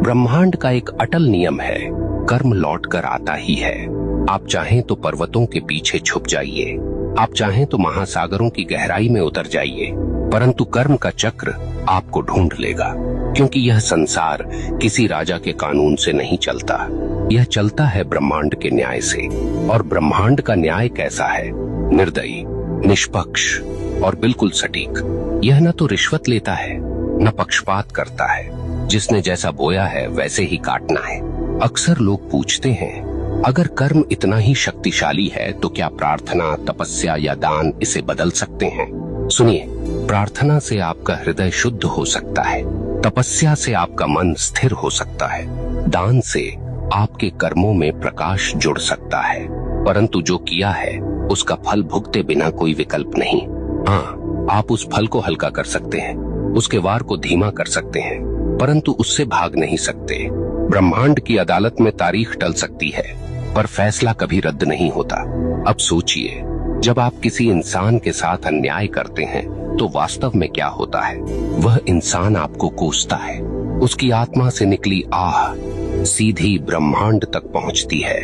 ब्रह्मांड का एक अटल नियम है, कर्म लौट कर आता ही है। आप चाहें तो पर्वतों के पीछे छुप जाइए, आप चाहें तो महासागरों की गहराई में उतर जाइए, परंतु कर्म का चक्र आपको ढूंढ लेगा। क्योंकि यह संसार किसी राजा के कानून से नहीं चलता, यह चलता है ब्रह्मांड के न्याय से। और ब्रह्मांड का न्याय कैसा है? निर्दयी, निष्पक्ष और बिल्कुल सटीक। यह न तो रिश्वत लेता है, न पक्षपात करता है। जिसने जैसा बोया है वैसे ही काटना है। अक्सर लोग पूछते हैं, अगर कर्म इतना ही शक्तिशाली है तो क्या प्रार्थना, तपस्या या दान इसे बदल सकते हैं? सुनिए, प्रार्थना से आपका हृदय शुद्ध हो सकता है, तपस्या से आपका मन स्थिर हो सकता है, दान से आपके कर्मों में प्रकाश जुड़ सकता है, परंतु जो किया है उसका फल भुगते बिना कोई विकल्प नहीं। हाँ, आप उस फल को हल्का कर सकते हैं, उसके वार को धीमा कर सकते हैं, परंतु उससे भाग नहीं सकते। ब्रह्मांड की अदालत में तारीख टल सकती है, पर फैसला कभी रद्द नहीं होता। अब सोचिए, जब आप किसी इंसान के साथ अन्याय करते हैं तो वास्तव में क्या होता है? वह इंसान आपको कोसता है, उसकी आत्मा से निकली आह सीधी ब्रह्मांड तक पहुंचती है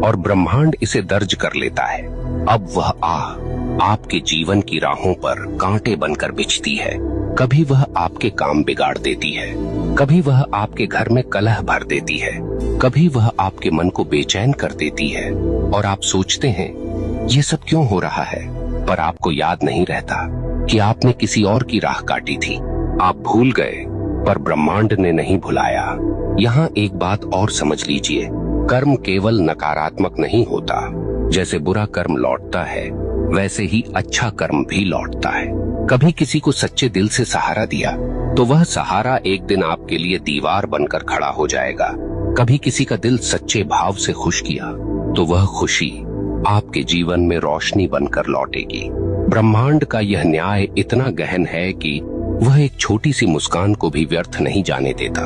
और ब्रह्मांड इसे दर्ज कर लेता है। अब वह आह आपके जीवन की राहों पर कांटे बनकर बिछती है। कभी वह आपके काम बिगाड़ देती है, कभी वह आपके घर में कलह भर देती है, कभी वह आपके मन को बेचैन कर देती है और आप सोचते हैं ये सब क्यों हो रहा है, पर आपको याद नहीं रहता कि आपने किसी और की राह काटी थी। आप भूल गए, पर ब्रह्मांड ने नहीं भुलाया। यहाँ एक बात और समझ लीजिए, कर्म केवल नकारात्मक नहीं होता। जैसे बुरा कर्म लौटता है, वैसे ही अच्छा कर्म भी लौटता है। कभी किसी को सच्चे दिल से सहारा दिया तो वह सहारा एक दिन आपके लिए दीवार बनकर खड़ा हो जाएगा। कभी किसी का दिल सच्चे भाव से खुश किया तो वह खुशी आपके जीवन में रोशनी बनकर लौटेगी। ब्रह्मांड का यह न्याय इतना गहन है कि वह एक छोटी सी मुस्कान को भी व्यर्थ नहीं जाने देता,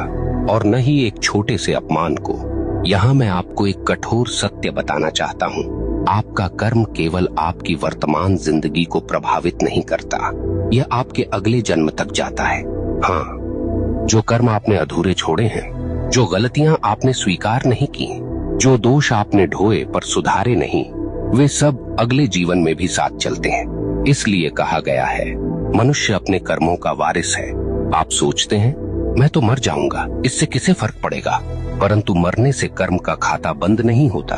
और न ही एक छोटे से अपमान को। यहाँ मैं आपको एक कठोर सत्य बताना चाहता हूँ, आपका कर्म केवल आपकी वर्तमान जिंदगी को प्रभावित नहीं करता, यह आपके अगले जन्म तक जाता है। हाँ, जो कर्म आपने अधूरे छोड़े हैं, जो गलतियां आपने स्वीकार नहीं की, जो दोष आपने ढोए पर सुधारे नहीं, वे सब अगले जीवन में भी साथ चलते हैं। इसलिए कहा गया है, मनुष्य अपने कर्मों का वारिस है। आप सोचते हैं मैं तो मर जाऊंगा, इससे किसे फर्क पड़ेगा? परंतु मरने से कर्म का खाता बंद नहीं होता।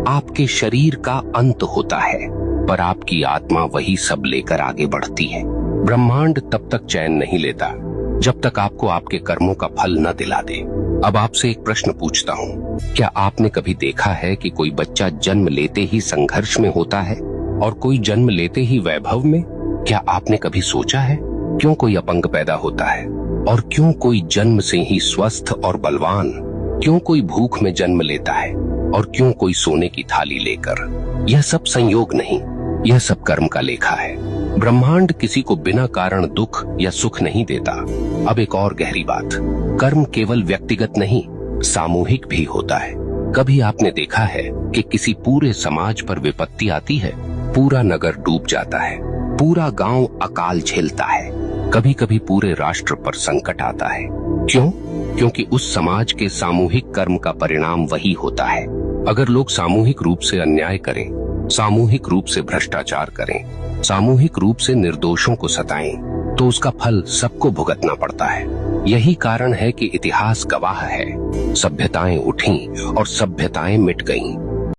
आपके शरीर का अंत होता है, पर आपकी आत्मा वही सब लेकर आगे बढ़ती है। ब्रह्मांड तब तक चैन नहीं लेता जब तक आपको आपके कर्मों का फल न दिला दे। अब आपसे एक प्रश्न पूछता हूँ, क्या आपने कभी देखा है कि कोई बच्चा जन्म लेते ही संघर्ष में होता है और कोई जन्म लेते ही वैभव में? क्या आपने कभी सोचा है क्यों कोई अपंग पैदा होता है और क्यों कोई जन्म से ही स्वस्थ और बलवान? क्यों कोई भूख में जन्म लेता है और क्यों कोई सोने की थाली लेकर? यह सब संयोग नहीं, यह सब कर्म का लेखा है। ब्रह्मांड किसी को बिना कारण दुख या सुख नहीं देता। अब एक और गहरी बात, कर्म केवल व्यक्तिगत नहीं, सामूहिक भी होता है। कभी आपने देखा है कि किसी पूरे समाज पर विपत्ति आती है, पूरा नगर डूब जाता है, पूरा गांव अकाल झेलता है, कभी कभी पूरे राष्ट्र पर संकट आता है। क्यों? क्योंकि उस समाज के सामूहिक कर्म का परिणाम वही होता है। अगर लोग सामूहिक रूप से अन्याय करें, सामूहिक रूप से भ्रष्टाचार करें, सामूहिक रूप से निर्दोषों को सताएं, तो उसका फल सबको भुगतना पड़ता है। यही कारण है कि इतिहास गवाह है, सभ्यताएं उठीं और सभ्यताएं मिट गईं,